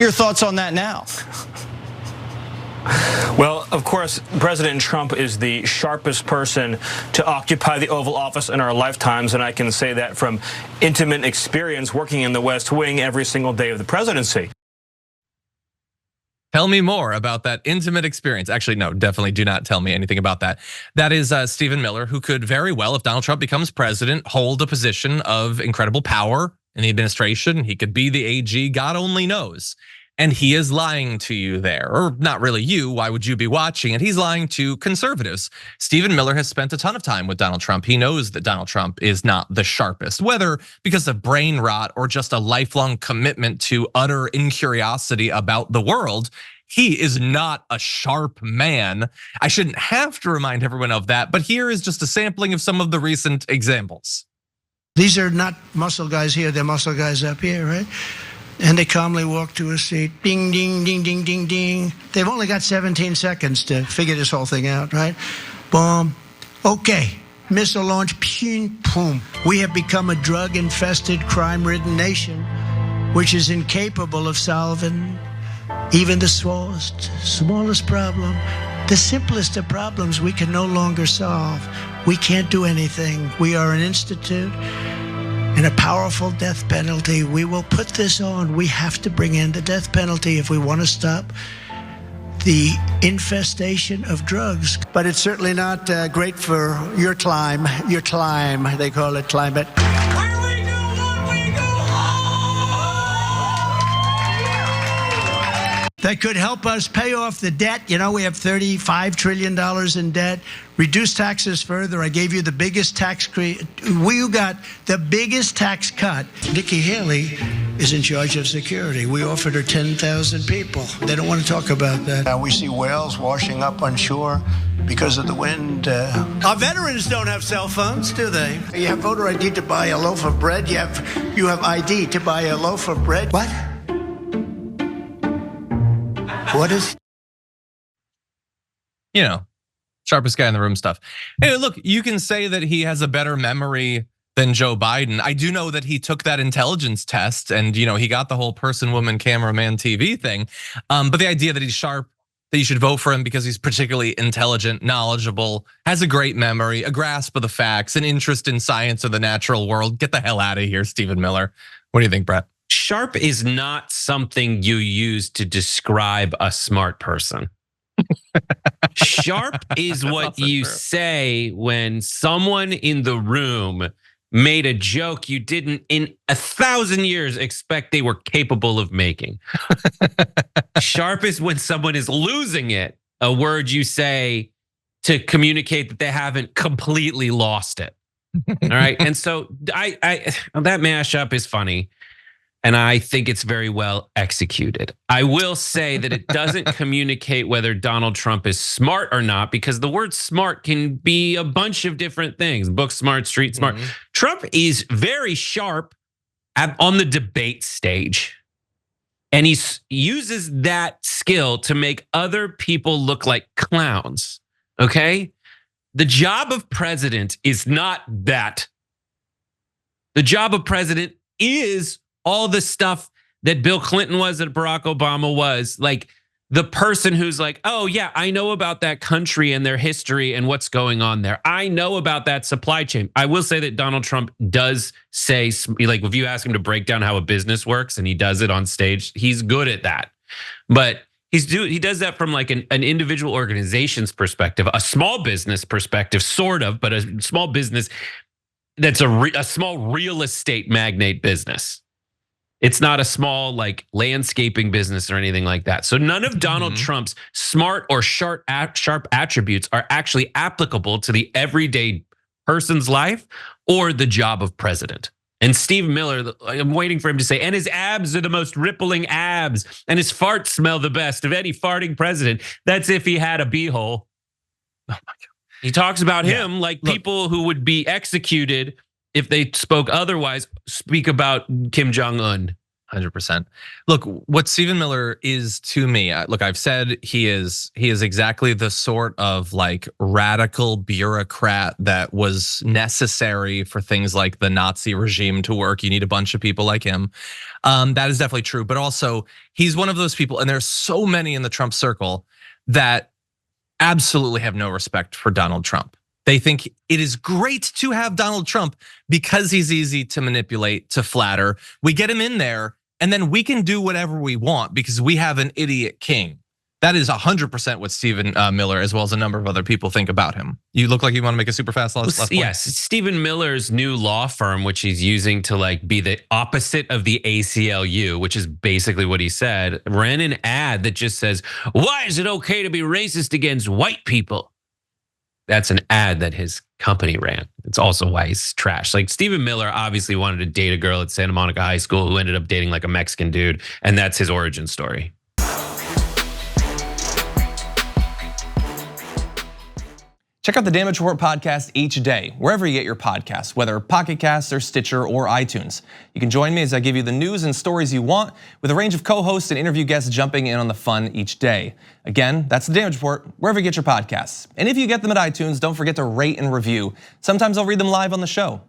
Your thoughts on that now? Well, of course, President Trump is the sharpest person to occupy the Oval Office in our lifetimes, and I can say that from intimate experience working in the West Wing every single day of the presidency. Tell me more about that intimate experience. Actually, no, definitely do not tell me anything about that. That is Stephen Miller, who could very well, if Donald Trump becomes president, hold a position of incredible power in the administration. He could be the AG, God only knows. And he is lying to you there, or not really you, why would you be watching it? He's lying to conservatives. Stephen Miller has spent a ton of time with Donald Trump. He knows that Donald Trump is not the sharpest, whether because of brain rot or just a lifelong commitment to utter incuriosity about the world. He is not a sharp man. I shouldn't have to remind everyone of that, but here is just a sampling of some of the recent examples. These are not muscle guys here, they're muscle guys up here, right? And they calmly walk to a seat. Ding, ding, ding, ding, ding, ding. They've only got 17 seconds to figure this whole thing out, right? Boom. Okay. Missile launch. Ping, boom. We have become a drug-infested, crime-ridden nation, which is incapable of solving even the smallest problem. The simplest of problems we can no longer solve. We can't do anything. We are an institute and a powerful death penalty. We will put this on. We have to bring in the death penalty if we want to stop the infestation of drugs. But it's certainly not great for your climb, they call it climate. That could help us pay off the debt. You know, we have $35 trillion in debt. Reduce taxes further. I gave you the biggest we got the biggest tax cut. Nikki Haley is in charge of security. We offered her 10,000 people. They don't want to talk about that. Now we see whales washing up on shore because of the wind. Our veterans don't have cell phones, do they? You have voter ID to buy a loaf of bread. You have ID to buy a loaf of bread. What? What is? You know, sharpest guy in the room stuff. Hey, look, you can say that he has a better memory than Joe Biden. I do know that he took that intelligence test and, he got the whole person, woman, cameraman, TV thing. But the idea that he's sharp, that you should vote for him because he's particularly intelligent, knowledgeable, has a great memory, a grasp of the facts, an interest in science or the natural world. Get the hell out of here, Stephen Miller. What do you think, Brett? Sharp is not something you use to describe a smart person. Sharp is what you say when someone in the room made a joke you didn't in 1,000 years expect they were capable of making. Sharp is when someone is losing it, a word you say to communicate that they haven't completely lost it. All right. And so that mashup is funny. And I think it's very well executed. I will say that it doesn't communicate whether Donald Trump is smart or not, because the word smart can be a bunch of different things. Book smart, street smart. Trump is very sharp on the debate stage. And he uses that skill to make other people look like clowns, okay? The job of president is not that. The job of president is all the stuff that Bill Clinton was, that Barack Obama was, like the person who's like, oh yeah, I know about that country and their history and what's going on there. I know about that supply chain. I will say that Donald Trump does say, like if you ask him to break down how a business works and he does it on stage, he's good at that. But he does that from like an individual organization's perspective, a small business perspective, sort of, but a small business that's a small real estate magnate business. It's not a small like landscaping business or anything like that. So none of Donald Trump's smart or sharp attributes are actually applicable to the everyday person's life or the job of president. And Steve Miller, I'm waiting for him to say, and his abs are the most rippling abs, and his farts smell the best of any farting president. That's if he had a beehole. Oh my God. He talks about him like people who would be executed if they spoke otherwise speak about Kim Jong-un. 100%. Look, what Stephen Miller is to me, look, I've said he is exactly the sort of like radical bureaucrat that was necessary for things like the Nazi regime to work. You need a bunch of people like him. That is definitely true. But also, he's one of those people, and there's so many in the Trump circle that absolutely have no respect for Donald Trump. They think it is great to have Donald Trump because he's easy to manipulate, to flatter. We get him in there, and then we can do whatever we want because we have an idiot king. That is 100% what Stephen Miller, as well as a number of other people, think about him. You look like you want to make a super fast last point. Yes, Stephen Miller's new law firm, which he's using to like be the opposite of the ACLU, which is basically what he said, ran an ad that just says, "Why is it okay to be racist against white people?" That's an ad that his company ran. It's also why he's trash. Like Stephen Miller obviously wanted to date a girl at Santa Monica High School who ended up dating like a Mexican dude, and that's his origin story. Check out the Damage Report podcast each day, wherever you get your podcasts, whether Pocket Casts or Stitcher or iTunes. You can join me as I give you the news and stories you want, with a range of co-hosts and interview guests jumping in on the fun each day. Again, that's the Damage Report, wherever you get your podcasts. And if you get them at iTunes, don't forget to rate and review. Sometimes I'll read them live on the show.